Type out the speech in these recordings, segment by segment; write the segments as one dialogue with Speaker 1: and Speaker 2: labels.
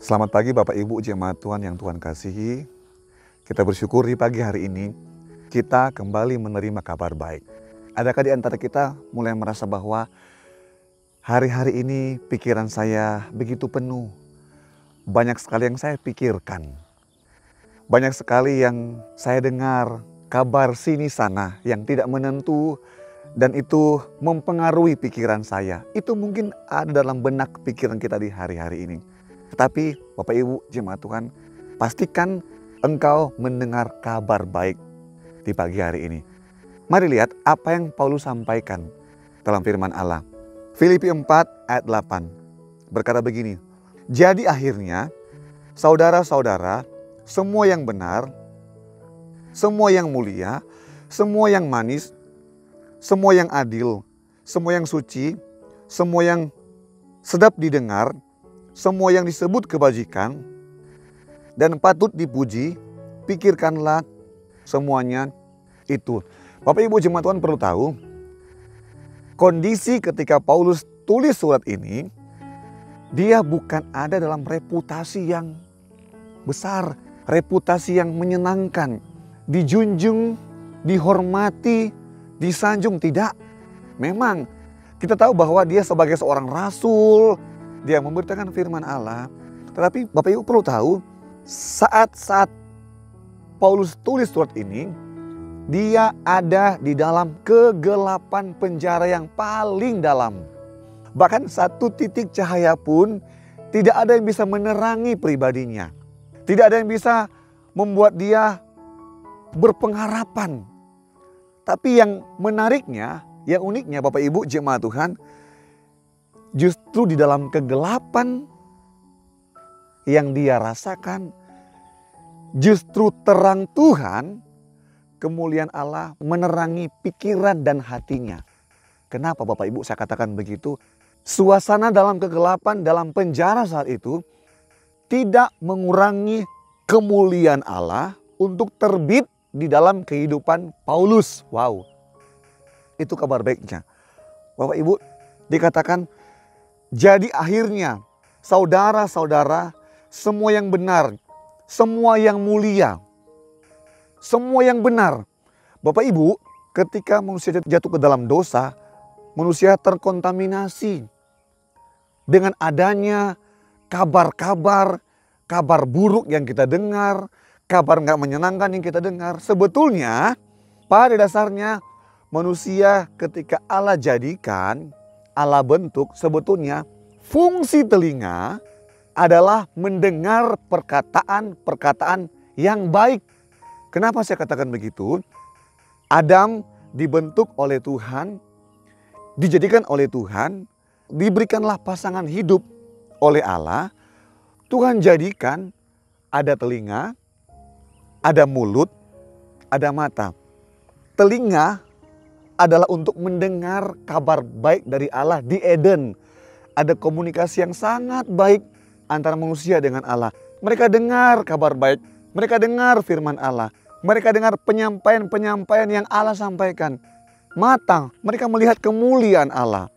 Speaker 1: Selamat pagi Bapak Ibu jemaat Tuhan yang Tuhan kasihi. Kita bersyukur di pagi hari ini kita kembali menerima kabar baik. Adakah di antara kita mulai merasa bahwa hari-hari ini pikiran saya begitu penuh. Banyak sekali yang saya pikirkan. Banyak sekali yang saya dengar kabar sini sana yang tidak menentu dan itu mempengaruhi pikiran saya. Itu mungkin ada dalam benak pikiran kita di hari-hari ini. Tetapi Bapak Ibu jemaat Tuhan, pastikan engkau mendengar kabar baik di pagi hari ini. Mari lihat apa yang Paulus sampaikan dalam firman Allah. Filipi 4 ayat 8 berkata begini. Jadi akhirnya saudara-saudara, semua yang benar, semua yang mulia, semua yang manis, semua yang adil, semua yang suci, semua yang sedap didengar, semua yang disebut kebajikan dan patut dipuji, pikirkanlah semuanya itu. Bapak Ibu jemaat Tuhan perlu tahu, kondisi ketika Paulus tulis surat ini, dia bukan ada dalam reputasi yang besar, reputasi yang menyenangkan, dijunjung, dihormati, disanjung, tidak. Memang kita tahu bahwa dia sebagai seorang rasul, dia memberitakan firman Allah. Tetapi Bapak Ibu perlu tahu, saat-saat Paulus tulis surat ini, dia ada di dalam kegelapan penjara yang paling dalam. Bahkan satu titik cahaya pun tidak ada yang bisa menerangi pribadinya. Tidak ada yang bisa membuat dia berpengharapan. Tapi yang menariknya, yang uniknya Bapak Ibu jemaat Tuhan, justru di dalam kegelapan yang dia rasakan, justru terang Tuhan, kemuliaan Allah menerangi pikiran dan hatinya. Kenapa Bapak Ibu saya katakan begitu? Suasana dalam kegelapan, dalam penjara saat itu, tidak mengurangi kemuliaan Allah untuk terbit di dalam kehidupan Paulus. Wow, itu kabar baiknya. Bapak Ibu dikatakan, jadi akhirnya saudara-saudara, semua yang benar, semua yang mulia, semua yang benar. Bapak Ibu, ketika manusia jatuh ke dalam dosa, manusia terkontaminasi dengan adanya kabar-kabar, kabar buruk yang kita dengar, kabar nggak menyenangkan yang kita dengar. Sebetulnya pada dasarnya manusia ketika Allah jadikan, Allah bentuk, sebetulnya fungsi telinga adalah mendengar perkataan-perkataan yang baik. Kenapa saya katakan begitu? Adam dibentuk oleh Tuhan, dijadikan oleh Tuhan, diberikanlah pasangan hidup oleh Allah. Tuhan jadikan ada telinga, ada mulut, ada mata. Telinga adalah untuk mendengar kabar baik dari Allah di Eden. Ada komunikasi yang sangat baik antara manusia dengan Allah. Mereka dengar kabar baik, mereka dengar firman Allah, mereka dengar penyampaian-penyampaian yang Allah sampaikan. Mata, mereka melihat kemuliaan Allah.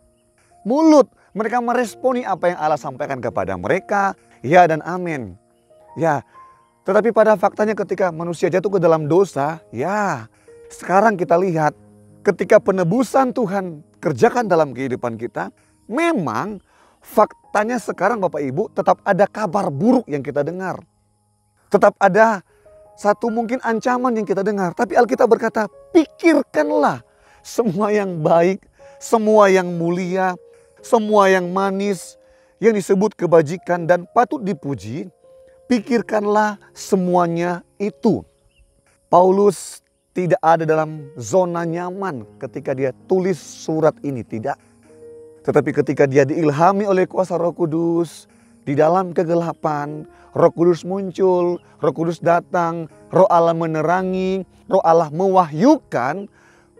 Speaker 1: Mulut, mereka meresponi apa yang Allah sampaikan kepada mereka. Ya dan amin. Ya, tetapi pada faktanya ketika manusia jatuh ke dalam dosa, ya sekarang kita lihat ketika penebusan Tuhan kerjakan dalam kehidupan kita, memang faktanya sekarang Bapak Ibu tetap ada kabar buruk yang kita dengar. Tetap ada satu mungkin ancaman yang kita dengar. Tapi Alkitab berkata, pikirkanlah semua yang baik, semua yang mulia, semua yang manis, yang disebut kebajikan dan patut dipuji. Pikirkanlah semuanya itu. Paulus tidak ada dalam zona nyaman ketika dia tulis surat ini, tidak. Tetapi ketika dia diilhami oleh kuasa Roh Kudus, di dalam kegelapan, Roh Kudus muncul, Roh Kudus datang, Roh Allah menerangi, Roh Allah mewahyukan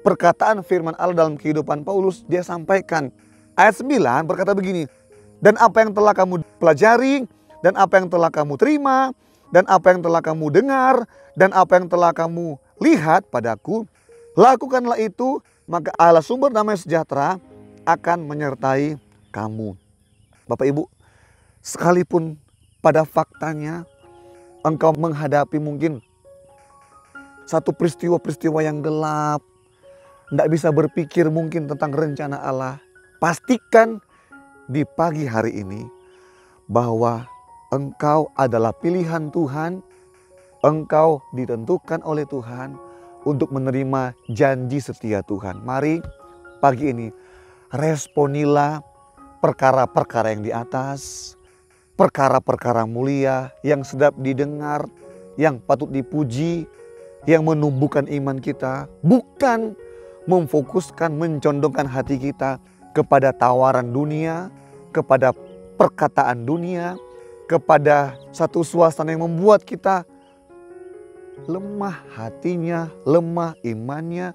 Speaker 1: perkataan firman Allah dalam kehidupan Paulus. Dia sampaikan, ayat 9 berkata begini, dan apa yang telah kamu pelajari, dan apa yang telah kamu terima, dan apa yang telah kamu dengar, dan apa yang telah kamu lihat padaku, lakukanlah itu, maka Allah sumber damai sejahtera akan menyertai kamu. Bapak Ibu, sekalipun pada faktanya engkau menghadapi mungkin satu peristiwa-peristiwa yang gelap. Tidak bisa berpikir mungkin tentang rencana Allah. Pastikan di pagi hari ini bahwa engkau adalah pilihan Tuhan. Engkau ditentukan oleh Tuhan untuk menerima janji setia Tuhan. Mari pagi ini responilah perkara-perkara yang di atas, perkara-perkara mulia yang sedap didengar, yang patut dipuji, yang menumbuhkan iman kita, bukan memfokuskan, mencondongkan hati kita kepada tawaran dunia, kepada perkataan dunia, kepada satu suasana yang membuat kita lemah hatinya, lemah imannya.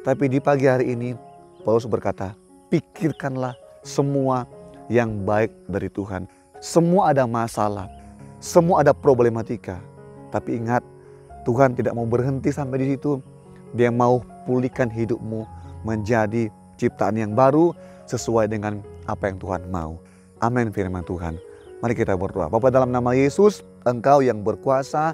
Speaker 1: Tapi di pagi hari ini Paulus berkata, pikirkanlah semua yang baik dari Tuhan. Semua ada masalah, semua ada problematika. Tapi ingat, Tuhan tidak mau berhenti sampai di situ. Dia mau pulihkan hidupmu menjadi ciptaan yang baru sesuai dengan apa yang Tuhan mau. Amin firman Tuhan. Mari kita berdoa. Bapa, dalam nama Yesus, Engkau yang berkuasa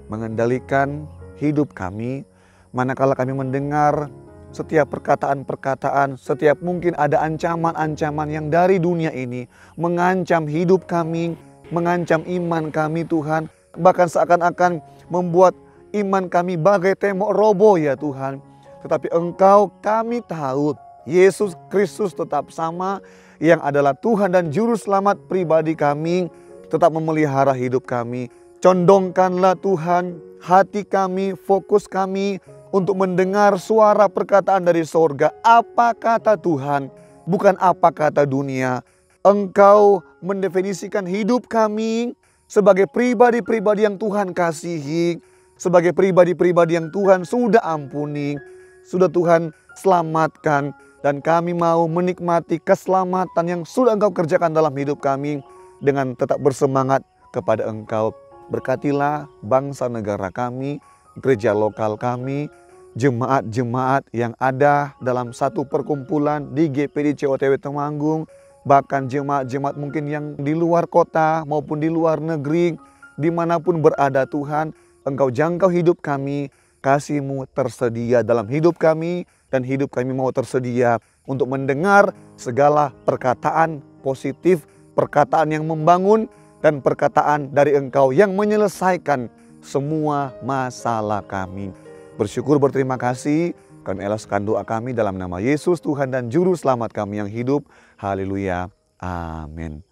Speaker 1: mengendalikan hidup kami. Manakala kami mendengar setiap perkataan-perkataan, setiap mungkin ada ancaman-ancaman yang dari dunia ini mengancam hidup kami, mengancam iman kami Tuhan. Bahkan seakan-akan membuat iman kami bagai tembok roboh ya Tuhan. Tetapi Engkau, kami tahu Yesus Kristus tetap sama, yang adalah Tuhan dan Juru Selamat pribadi kami, tetap memelihara hidup kami. Condongkanlah Tuhan hati kami, fokus kami untuk mendengar suara perkataan dari sorga. Apa kata Tuhan, bukan apa kata dunia. Engkau mendefinisikan hidup kami sebagai pribadi-pribadi yang Tuhan kasihi, sebagai pribadi-pribadi yang Tuhan sudah ampuni, sudah Tuhan selamatkan. Dan kami mau menikmati keselamatan yang sudah Engkau kerjakan dalam hidup kami dengan tetap bersemangat kepada Engkau. Berkatilah bangsa negara kami, gereja lokal kami, jemaat-jemaat yang ada dalam satu perkumpulan di GPD COTW Temanggung, bahkan jemaat-jemaat mungkin yang di luar kota maupun di luar negeri, dimanapun berada Tuhan, Engkau jangkau hidup kami, kasih-Mu tersedia dalam hidup kami, dan hidup kami mau tersedia untuk mendengar segala perkataan positif, perkataan yang membangun, dan perkataan dari Engkau yang menyelesaikan semua masalah kami. Bersyukur, berterima kasih. Kami ikhlaskan doa kami dalam nama Yesus Tuhan dan Juru Selamat kami yang hidup. Haleluya. Amin.